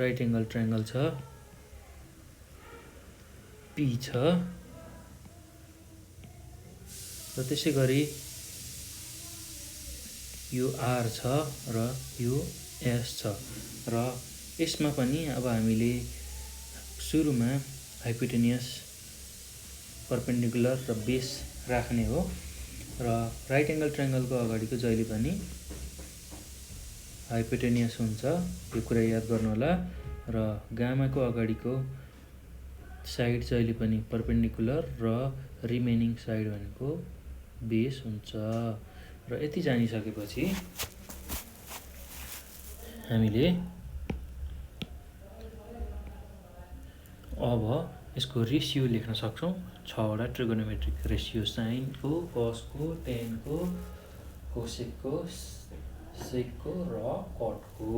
राइट एङ्गल ट्रायङ्गल छ, पी छ, र त्यसै गरी यो आर छ र यो एस छ। र यसमा पनि अब हामीले सुरुमा हाइपोटेनियस, परपेन्डिकुलर र बेस राख्ने हो। र राइट एङ्गल ट्रायङ्गलको अगाडिको जहिले पनि हाइपोटेनियस हुन्छ, यो कुरा याद गर्नु होला। र गामाको अगाडिको साइड जहिले पनि परपेन्डिकुलर र रिमेनिङ साइड भनेको बेस हुन्छ। र यति जानिसकेपछि हामीले अब यसको रेसियो लेख्न सक्छौँ। 6वटा ट्रिगोनोमेट्रिक रेसियो, साइनको, कसको, टेनको, कोसेकको, सेकको र कटको।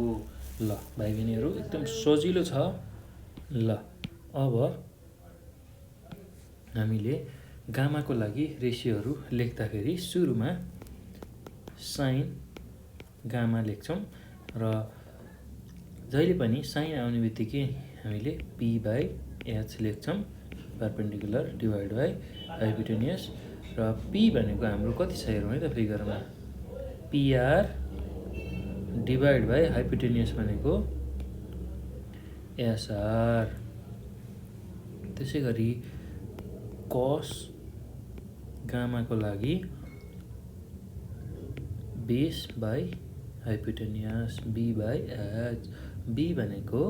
ल भाइ बहिनीहरू एकदम सजिलो छ। ल अब हामीले गामाको लागि रेसियोहरू लेख्दाखेरि सुरुमा साइन गामा लेख्छौँ। र जहिले पनि साइन आउने बित्तिकै हामीले p/h लेख्छौँ, परपेन्डिकुलर डिभाइड बाई हाइपोटेनियस। र p भनेको हाम्रो कति छ हेरौँ है त फिगरमा, पिआर डिभाइड बाई हाइपोटेनियस भनेको एसआर। त्यसै गरी कस गामाको लागि base by hypotenuse, b/h। b भनेको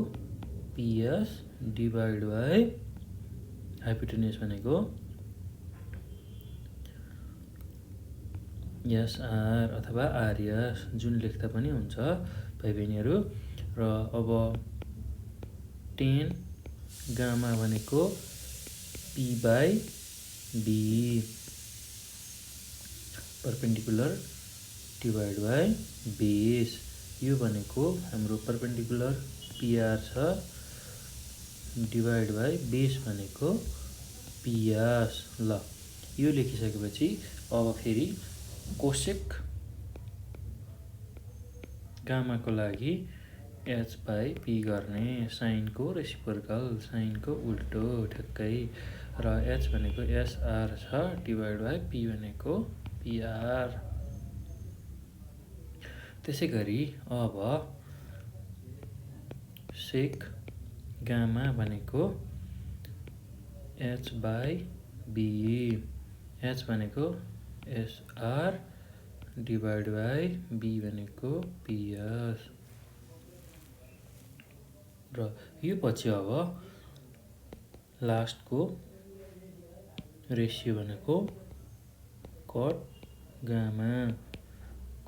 पिएस डिभाइड बाई हाइपोटेनियस भनेको एसआर अथवा आरएस, जुन लेख्दा पनि हुन्छ भाइ बहिनीहरू। र अब टेन गामा भनेको p/b, perpendicular divide by base. यो भनेको हाम्रो परपेन्डिकुलर पिआर छ, डिभाइड बाई बेस भनेको पिएस। ल यो लेखिसकेपछि अब फेरि कोसेक गामाको लागि h/p गर्ने, साइनको रेसिप्रोकल, साइनको उल्टो ठ्याक्कै। र h भनेको एसआर छ, डिभाइड बाई p भनेको पिआर। त्यसै गरी अब सेक गामा भनेको h/b, h भनेको एसआर डिभाइड बाई b भनेको पिएस। र यो पछि अब लास्टको रेसियो भनेको कट गामा।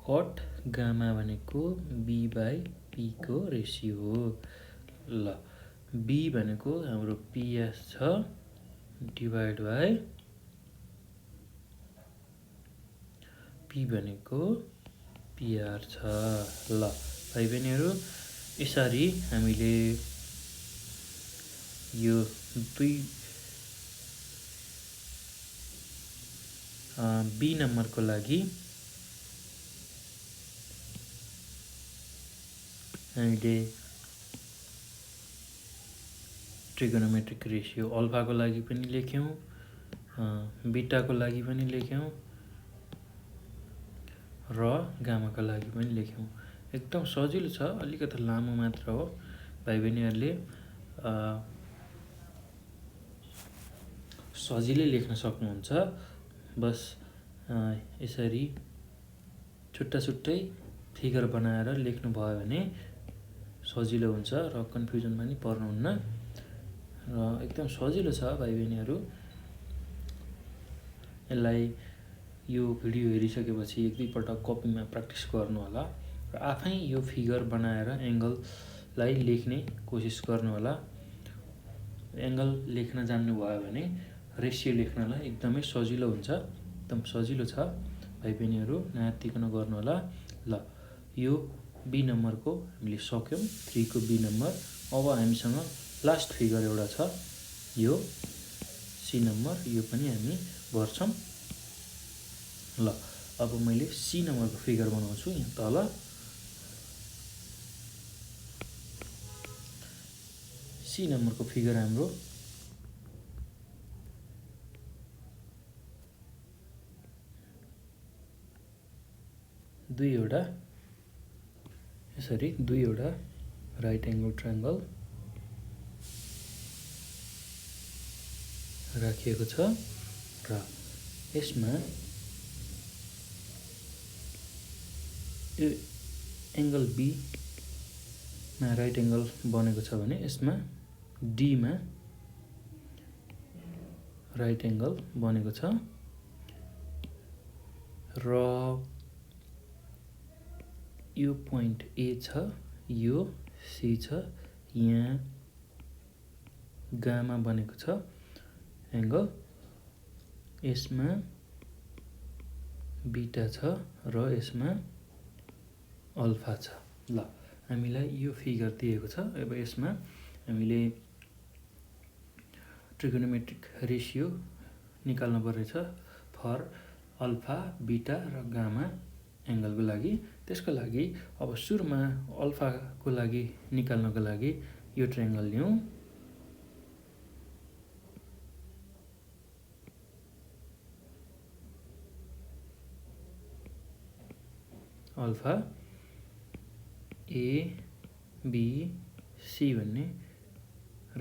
कट गामा भनेको b/p को रेसियो हो। ल b भनेको हाम्रो पिएस छ, डिभाइड बाई p भनेको पिआर छ। ल भाइ बहिनीहरू यसरी हामीले यो बी नम्बरको लागि हामीले ट्रिगोनोमेट्रिक रेसियो अल्फाको लागि पनि लेख्यौँ, बिटाको लागि पनि लेख्यौँ र गामाको लागि पनि लेख्यौँ। एकदम सजिलो छ, अलिकति लामो मात्र हो। भाइ बहिनीहरूले सजिलै लेख्न सक्नुहुन्छ। बस यसरी छुट्टा छुट्टै फिगर बनाएर लेख्नुभयो भने सजिलो हुन्छ र कन्फ्युजनमा नि पर्नुहुन्न र एकदम सजिलो छ भाइ बहिनीहरू। यसलाई यो भिडियो हेरिसकेपछि एक दुईपल्ट कपीमा प्र्याक्टिस गर्नु होला र आफै यो फिगर बनाएर एङ्गललाई लेख्ने कोसिस गर्नु होला। एङ्गल लेख्न जान्नुभयो भने रेसियो लेख्नलाई एकदमै सजिलो हुन्छ, एकदम सजिलो छ। भाइ बहिनीहरू नयात्तिकन गर्नु होला। ल यो बी नम्बरको हामीले सक्यौँ, 3 को बी नम्बर। अब हामीसँग लास्ट फिगर एउटा छ, यो सी नम्बर, यो पनि हामी गर्छौँ। ल अब मैले सी नम्बरको फिगर बनाउँछु यहाँ तल। सी नम्बरको फिगर हाम्रो दुईवटा राइट एङ्गल ट्रायङ्गल राखिएको छ र यसमा यो एङ्गल बीमा राइट एङ्गल बनेको छ भने यसमा डीमा राइट एङ्गल बनेको छ र यो पोइन्ट ए छ, यो सी छ, यहाँ गामा बनेको छ एङ्गल, यसमा बीटा छ र यसमा अल्फा छ। ल हामीलाई यो फिगर दिएको छ। अब यसमा हामीले ट्रिगोनोमेट्रिक रेसियो निकाल्नु पर्नेछ फर अल्फा, बीटा र गामा एङ्गलको लागि। त्यसको लागि अब सुरुमा अल्फाको लागि निकाल्नको लागि यो ट्रायङ्गल लिउँ। अल्फा ए बी सी भन्ने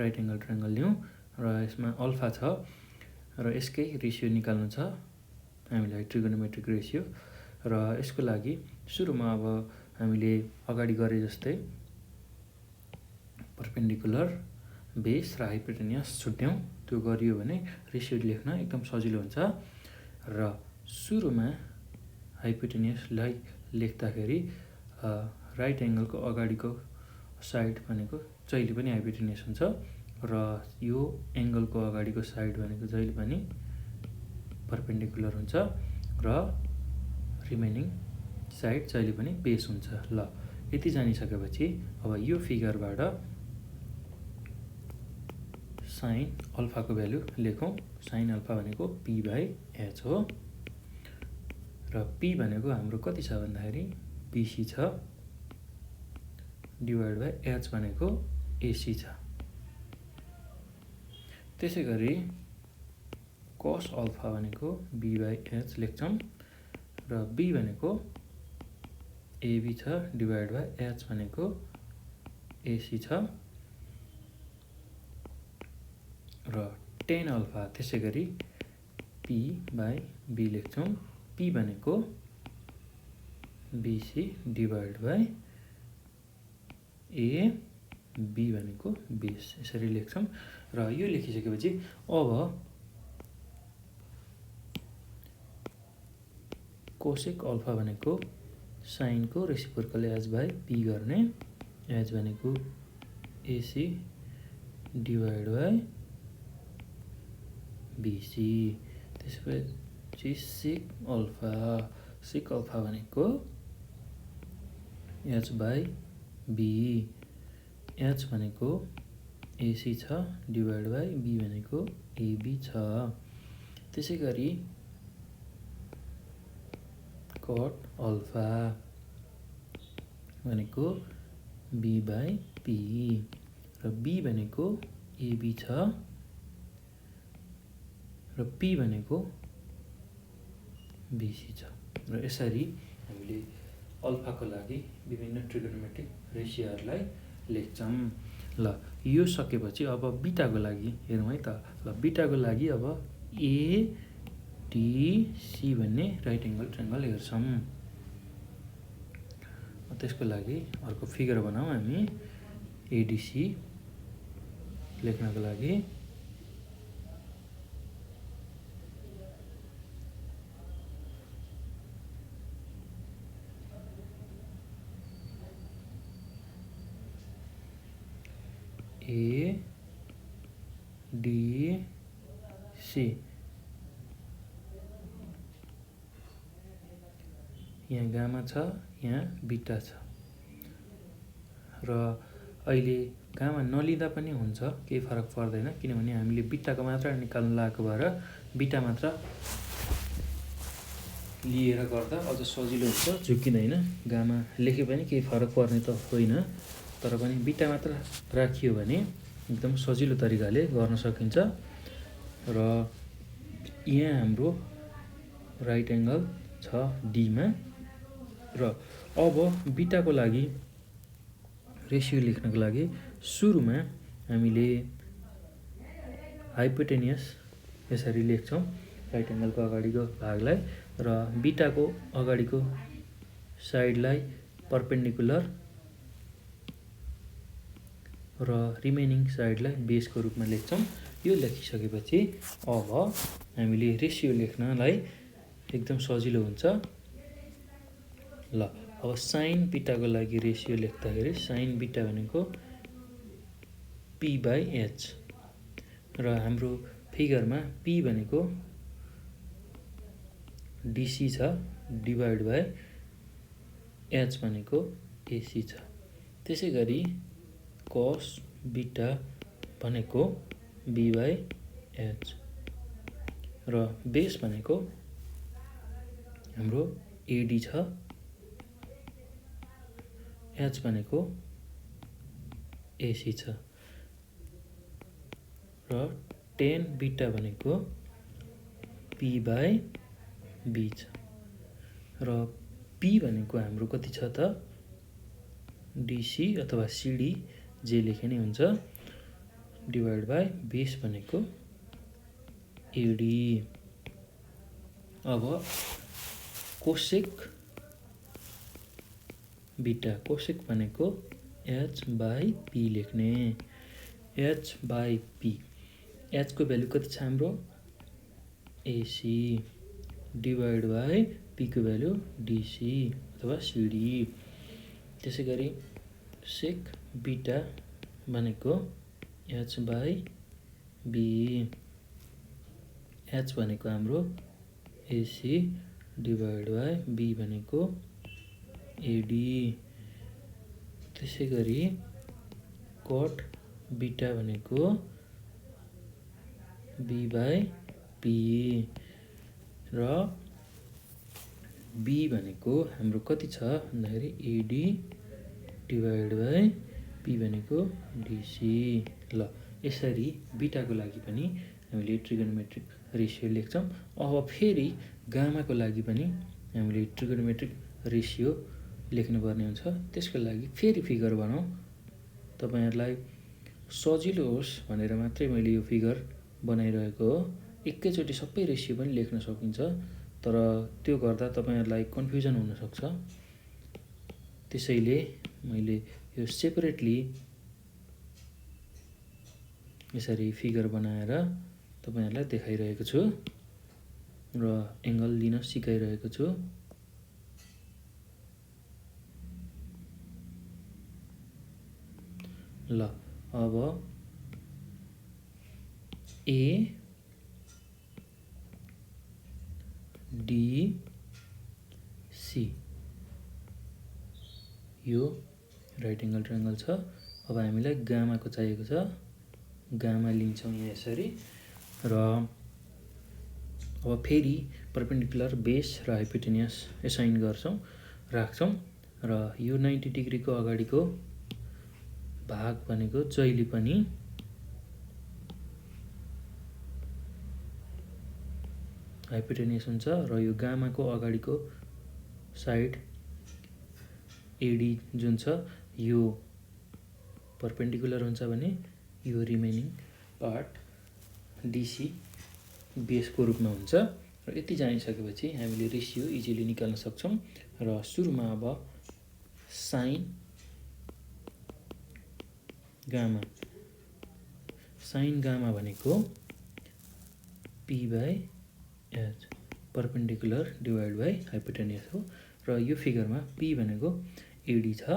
राइट एङ्गल ट्रायङ्गल लिउँ र यसमा अल्फा छ र यसकै रेसियो निकाल्नु छ हामीलाई, ट्रिगोनोमेट्रिक रेसियो। र यसको लागि सुरुमा अब हामीले अगाडि गरे जस्तै परपेन्डिकुलर, बेस र हाइपोटेन्युस छुट्याउँ। त्यो गरियो भने रेसियो लेख्न एकदम सजिलो हुन्छ। र सुरुमा हाइपोटेन्युसलाई लेख्दाखेरि राइट एङ्गलको अगाडिको साइड भनेको जहिले पनि हाइपोटेन्युस हुन्छ र यो एङ्गलको अगाडिको साइड भनेको जहिले पनि परपेन्डिकुलर हुन्छ र रिमेनिङ साइड जहिले पनि बेस हुन्छ। ल यति जानिसकेपछि अब यो फिगरबाट साइन अल्फाको भ्यालु लेखौँ। साइन अल्फा भनेको p/h हो र p भनेको हाम्रो कति छ भन्दाखेरि BC छ, डिभाइड बाई h भनेको AC छ। त्यसै गरी cos अल्फा भनेको b/h लेख्छौँ र b भनेको AB छ, डिभाइड बाई h भनेको AC छ र tan अल्फा त्यसै गरी p/b लेख्छौँ। p भनेको BC डिभाइड बाई AB भनेको बेस, यसरी लेख्छौँ। र यो लेखिसकेपछि अब कोसेक अल्फा भनेको साइनको रेसिप्रोकल h/p गर्ने, h भनेको AC डिभाइड बाई BC। त्यसपछि सेक अल्फा भनेको h/b, h भनेको AC छ, डिभाइड बाई b भनेको AB छ। त्यसै गरी कट अल्फा भनेको b/p र b भनेको AB छ र p भनेको BC छ। र यसरी हामीले अल्फाको लागि विभिन्न ट्रिगोनोमेट्रिक रेसियोहरूलाई लेख्छौँ। ल यो सकेपछि अब बिटाको लागि हेरौँ है त। ल बिटाको लागि अब एडिसी भन्ने राइट एङ्गल ट्रायङ्गल हेर्छौँ। त्यसको लागि अर्को फिगर बनाऊ हामी। एडिसी लेख्नको लागि एडिसी यहाँ गामा छ, यहाँ बिटा छ र अहिले गामा नलिँदा पनि हुन्छ, केही फरक पर्दैन, किनभने हामीले बिटाको मात्र निकाल्नु लागेको भएर बिटा मात्र लिएर गर्दा अझ सजिलो हुन्छ, झुकिँदैन। गामा लेखे पनि केही फरक पर्ने त होइन, तर पनि बिटा मात्र राखियो भने एकदम सजिलो तरिकाले गर्न सकिन्छ। र यहाँ हाम्रो राइट एङ्गल छ डीमा। र अब बिटाको लागि रेसियो लेख्नको लागि सुरुमा हामीले हाइपोटेनियस यसरी लेख्छौँ, राइट एङ्गलको अगाडिको भागलाई, र बिटाको अगाडिको साइडलाई परपेन्डिकुलर र रिमेनिङ साइडलाई बेसको रूपमा लेख्छौँ। यो लेखिसकेपछि अब हामीले रेसियो लेख्नलाई एकदम सजिलो हुन्छ। ल अब साइन बिटाको लागि रेसियो लेख्दाखेरि साइन बिटा भनेको p/h र हाम्रो फिगरमा p भनेको डिसी छ डिभाइड बाई h भनेको एसी छ। त्यसै गरी कस बिटा भनेको b/h र बेस भनेको हाम्रो एडी छ, h भनेको एसी छ र टेन बिटा भनेको p/b छ र p भनेको हाम्रो कति छ त डिसी अथवा सिडी जे लेखे नै हुन्छ डिभाइड बाई बेस भनेको एडी। अब कोसेक बिटा कोसेक भनेको h/p लेख्ने। h/p h को भ्यालु कति छ हाम्रो एसी डिभाइड बाई p को भ्यालु डिसी अथवा सिडी। त्यसै गरी सेक बिटा भनेको h/b, h भनेको हाम्रो एसी डिभाइड बाई b भनेको एडी। त्यसै गरी कट बिटा भनेको b/p र b भनेको हाम्रो कति छ भन्दाखेरि एडी डिभाइड बाई p भनेको डिसी। ल यसरी बिटाको लागि पनि हामीले ट्रिगोनोमेट्रिक रेसियो लेख्छौँ। अब फेरि गामाको लागि पनि हामीले ट्रिगोनोमेट्रिक रेसियो लेख्नुपर्ने हुन्छ। त्यसको लागि फेरि फिगर बनाऊ। तपाईहरुलाई सजिलो होस् भनेर मात्रै मैले यो फिगर बनाइरहेको हो। एकैचोटि सबै रेसियो पनि लेख्न सकिन्छ, तर त्यो गर्दा तपाईहरुलाई कन्फ्युजन हुन सक्छ। त्यसैले मैले यो सेपरेटली यसरी फिगर बनाएर तपाईहरुलाई देखाइरहेको छु र एङ्गल लिन सिकाइरहेको छु। ल अब ए डी सी यो राइट एङ्गल ट्रायङ्गल छ। अब हामीलाई गामाको चाहिएको छ। गामा लिन्छौँ यहाँ यसरी र अब फेरि परपेन्डिकुलर बेस र हाइपोटेनियस एसाइन गर्छौँ राख्छौँ र यो 90 डिग्रीको अगाडिको भाग भनेको जहिले पनि हाइपोटेनियस हुन्छ र यो गामाको अगाडिको साइड एडी जुन छ यो परपेन्डिकुलर हुन्छ भने यो रिमेनिङ पार्ट डिसी बेसको रूपमा हुन्छ। र यति जानिसकेपछि हामीले रेसियो इजिली निकाल्न सक्छौँ। र सुरुमा अब साइन गामा भनेको P by H perpendicular divide by hypotenuse हो। र यो फिगरमा पी भनेको एडी छ,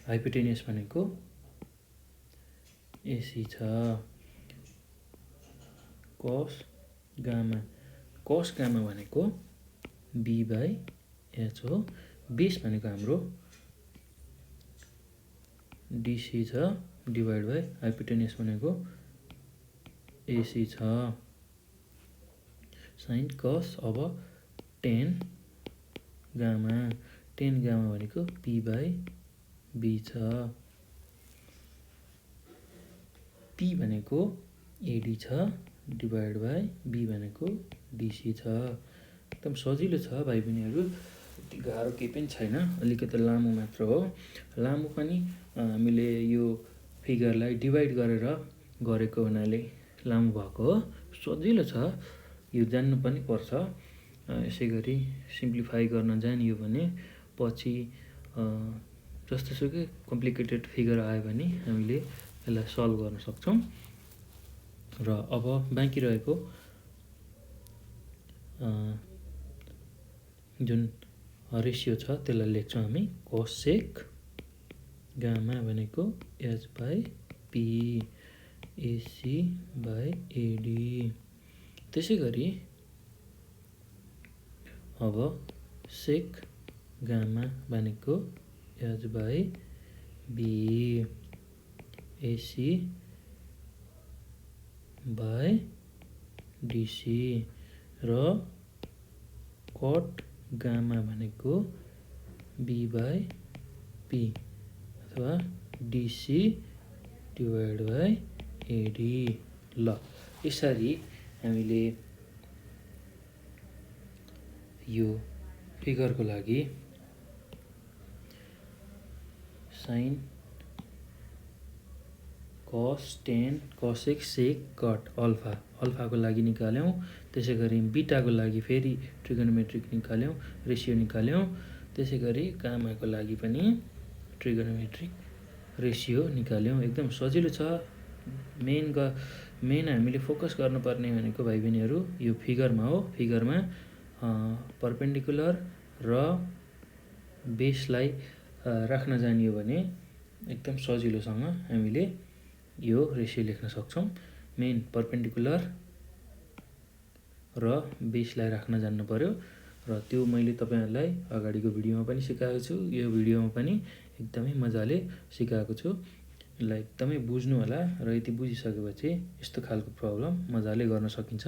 हाइपोटेनियस भनेको एसी छ। कस गामा भनेको बी बाई एच हो। बेस भनेको हाम्रो डिसी छ डिभाइड बाई हाइपोटेनियस भनेको एसी छ। साइन कस अब टेन गामा भनेको पी बाई बी छ। पी भनेको एडी छ डिभाइड बाई बी भनेको डिसी छ। एकदम सजिलो छ भाइ बहिनीहरू, यति गाह्रो केही पनि छैन, अलिकति लामो मात्र हो। लामो पनि हामीले यो फिगरलाई डिभाइड गरेर गरेको हुनाले लामो भएको हो। सजिलो छ, यो जान्नु पनि पर्छ। यसै गरी सिम्प्लिफाई गर्न जानियो भने पछि जस्तोसुकै कम्प्लिकेटेड फिगर आयो भने हामीले यसलाई सल्भ गर्न सक्छौँ। र अब बाँकी रहेको जुन रेसियो छ त्यसलाई लेख्छौँ हामी। कोसेक गामा भनेको H by P AC by AD. त्यसै गरी अब सेक गामा भनेको H by B AC by DC. र कट गामा भनेको बी बाई पी अथवा डिसी डिभाइड बाई एडी। ल यसरी हामीले यो फिगरको लागि sine cos tan cosec sec cot अल्फाको लागि निकाल्यौँ। त्यसै गरी बिटाको लागि फेरि ट्रिगोनोमेट्रिक निकाल्यौँ, रेसियो निकाल्यौँ। त्यसै गरी गामाको लागि पनि ट्रिगोनोमेट्रिक रेसियो निकाल्यौँ। एकदम सजिलो छ। मेन हामीले फोकस गर्नुपर्ने भनेको भाइ बहिनीहरू यो फिगरमा हो। फिगरमा परपेन्डिकुलर र बेसलाई राख्न जानियो भने एकदम सजिलोसँग हामीले यो रेसियो लेख्न सक्छौँ। मेन परपेन्डिकुलर र बेसलाई राख्न जान्नु पर्यो। र त्यो मैले तपाईँहरूलाई अगाडिको भिडियोमा पनि सिकाएको छु, यो भिडियोमा पनि एकदमै मजाले सिकाएको छु। यसलाई एकदमै बुझ्नु होला। र यति बुझिसकेपछि यस्तो खालको प्रब्लम मजाले गर्न सकिन्छ।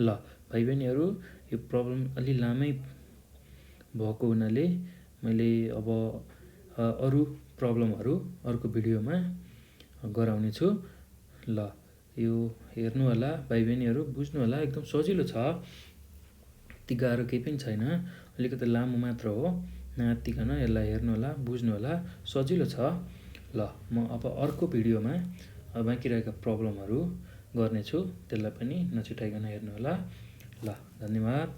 ल भाइ बहिनीहरू, यो प्रब्लम अलि लामै भएको हुनाले मैले अब अरू प्रब्लमहरू अर्को भिडियोमा गराउने छु। ल यो हेर्नु होला भाइ बहिनीहरू, बुझ्नु होला, एकदम सजिलो छ, यति गाह्रो केही पनि छैन, अलिकति लामो मात्र हो। नआत्तिकन यसलाई हेर्नु होला, बुझ्नु होला, सजिलो छ। ल म अब अर्को भिडियोमा बाँकी रहेका प्रब्लमहरू गर्नेछु, त्यसलाई पनि नछुटाइकन हेर्नु होला। ल धन्यवाद।